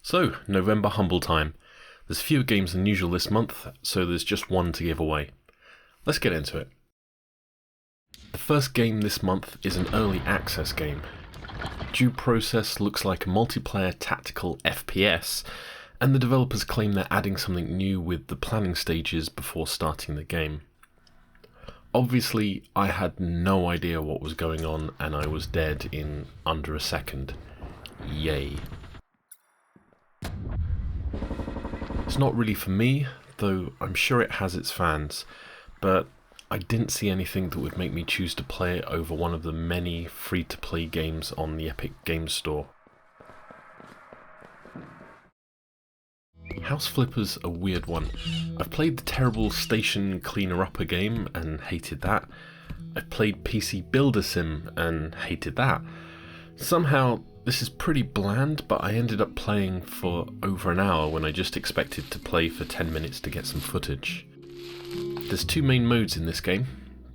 So, November Humble time. There's fewer games than usual this month, so there's just one to give away. Let's get into it. The first game this month is an early access game. Due Process looks like a multiplayer tactical FPS, and the developers claim they're adding something new with the planning stages before starting the game. Obviously, I had no idea what was going on, and I was dead in under a second. Yay. It's not really for me, though I'm sure it has its fans, but I didn't see anything that would make me choose to play it over one of the many free-to-play games on the Epic Games Store. House Flipper's a weird one. I've played the terrible Station Cleaner Upper game and hated that. I've played PC Builder Sim and hated that. Somehow, this is pretty bland, but I ended up playing for over an hour when I just expected to play for 10 minutes to get some footage. There's two main modes in this game.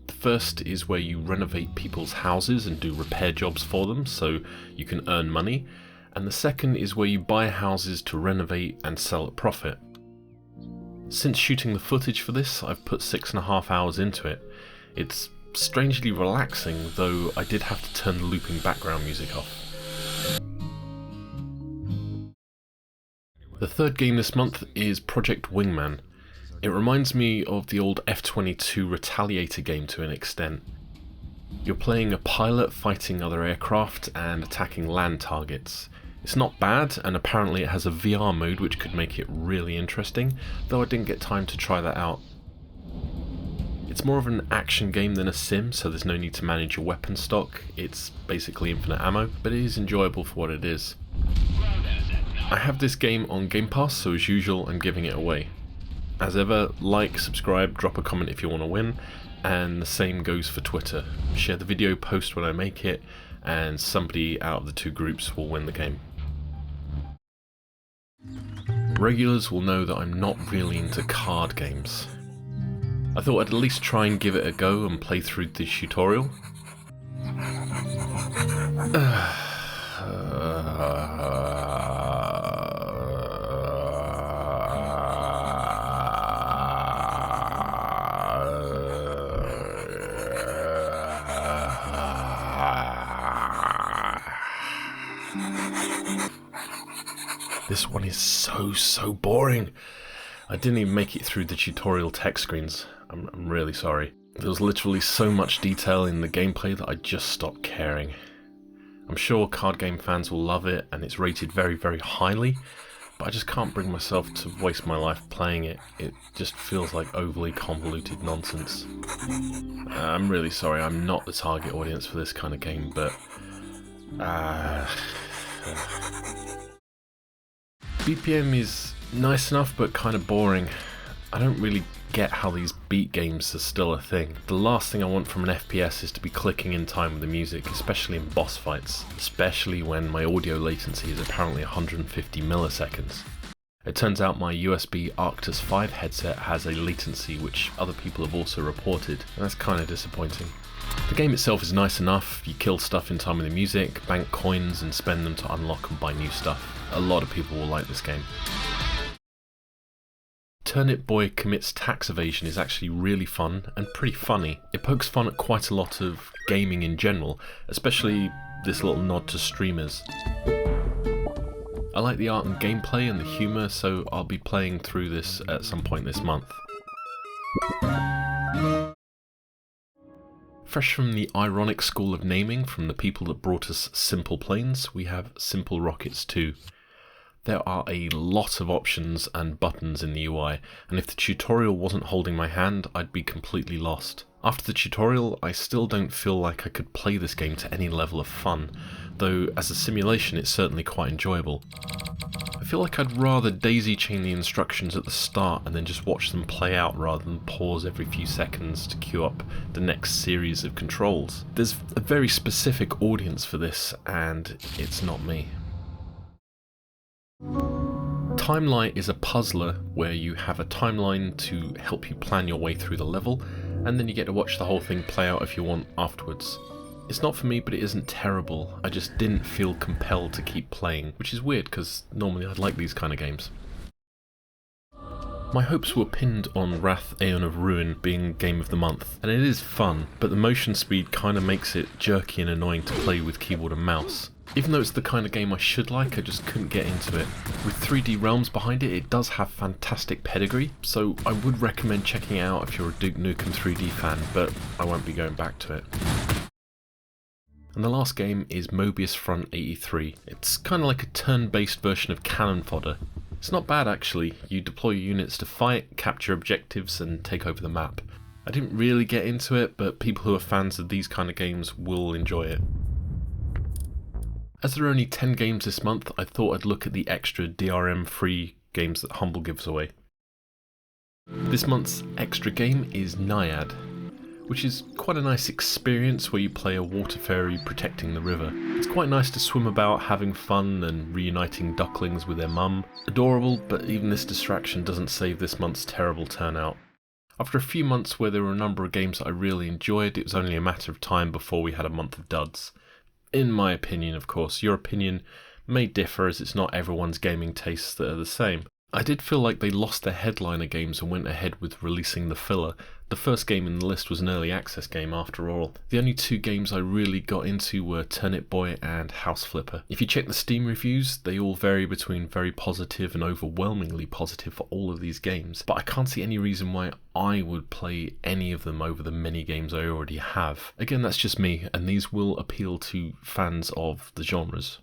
The first is where you renovate people's houses and do repair jobs for them so you can earn money, and the second is where you buy houses to renovate and sell at profit. Since shooting the footage for this, I've put 6.5 hours into it. It's strangely relaxing, though I did have to turn the looping background music off. The third game this month is Project Wingman. It reminds me of the old F-22 Retaliator game to an extent. You're playing a pilot fighting other aircraft and attacking land targets. It's not bad, and apparently it has a VR mode which could make it really interesting, though I didn't get time to try that out. It's more of an action game than a sim, so there's no need to manage your weapon stock. It's basically infinite ammo, but it is enjoyable for what it is. I have this game on Game Pass, so as usual I'm giving it away. As ever, like, subscribe, drop a comment if you want to win, and the same goes for Twitter. Share the video, post when I make it, and somebody out of the two groups will win the game. Regulars will know that I'm not really into card games. I thought I'd at least try and give it a go and play through this tutorial. This one is so boring. I didn't even make it through the tutorial text screens. I'm really sorry. There was literally so much detail in the gameplay that I just stopped caring. I'm sure card game fans will love it, and it's rated very highly, but I just can't bring myself to waste my life playing it. It just feels like overly convoluted nonsense. I'm really sorry, I'm not the target audience for this kind of game, but BPM is nice enough but kind of boring. I don't really get how these beat games are still a thing. The last thing I want from an FPS is to be clicking in time with the music, especially in boss fights, especially when my audio latency is apparently 150 milliseconds. It turns out my USB Arctis 5 headset has a latency which other people have also reported, and that's kind of disappointing. The game itself is nice enough. You kill stuff in time with the music, bank coins and spend them to unlock and buy new stuff. A lot of people will like this game. Turnip Boy Commits Tax Evasion is actually really fun and pretty funny. It pokes fun at quite a lot of gaming in general, especially this little nod to streamers. I like the art and gameplay and the humour, so I'll be playing through this at some point this month. Fresh from the ironic school of naming from the people that brought us Simple Planes, we have SimpleRockets 2. There are a lot of options and buttons in the UI, and if the tutorial wasn't holding my hand, I'd be completely lost. After the tutorial, I still don't feel like I could play this game to any level of fun, though as a simulation it's certainly quite enjoyable. I feel like I'd rather daisy chain the instructions at the start and then just watch them play out rather than pause every few seconds to queue up the next series of controls. There's a very specific audience for this, and it's not me. Timelie is a puzzler where you have a timeline to help you plan your way through the level, and then you get to watch the whole thing play out if you want afterwards. It's not for me, but it isn't terrible. I just didn't feel compelled to keep playing, which is weird because normally I'd like these kind of games. My hopes were pinned on Wrath Aeon of Ruin being Game of the Month, and it is fun, but the motion speed kinda makes it jerky and annoying to play with keyboard and mouse. Even though it's the kind of game I should like, I just couldn't get into it. With 3D Realms behind it, it does have fantastic pedigree, so I would recommend checking it out if you're a Duke Nukem 3D fan, but I won't be going back to it. And the last game is Möbius Front 83. It's kinda like a turn-based version of Cannon Fodder. It's not bad actually. You deploy your units to fight, capture objectives, and take over the map. I didn't really get into it, but people who are fans of these kind of games will enjoy it. As there are only 10 games this month, I thought I'd look at the extra DRM-free games that Humble gives away. This month's extra game is Naiad, which is quite a nice experience where you play a water fairy protecting the river. It's quite nice to swim about, having fun and reuniting ducklings with their mum. Adorable, but even this distraction doesn't save this month's terrible turnout. After a few months where there were a number of games that I really enjoyed, it was only a matter of time before we had a month of duds. In my opinion, of course. Your opinion may differ as it's not everyone's gaming tastes that are the same. I did feel like they lost their headliner games and went ahead with releasing the filler. The first game in the list was an early access game after all. The only two games I really got into were Turnip Boy and House Flipper. If you check the Steam reviews, they all vary between very positive and overwhelmingly positive for all of these games, but I can't see any reason why I would play any of them over the many games I already have. Again, that's just me, and these will appeal to fans of the genres.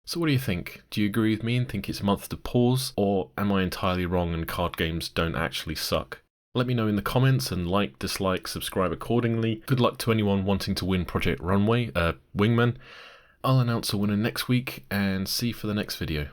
So what do you think? Do you agree with me and think it's a month to pause, or am I entirely wrong and card games don't actually suck? Let me know in the comments and like, dislike, subscribe accordingly. Good luck to anyone wanting to win Project Runway, Wingman. I'll announce a winner next week and see you for the next video.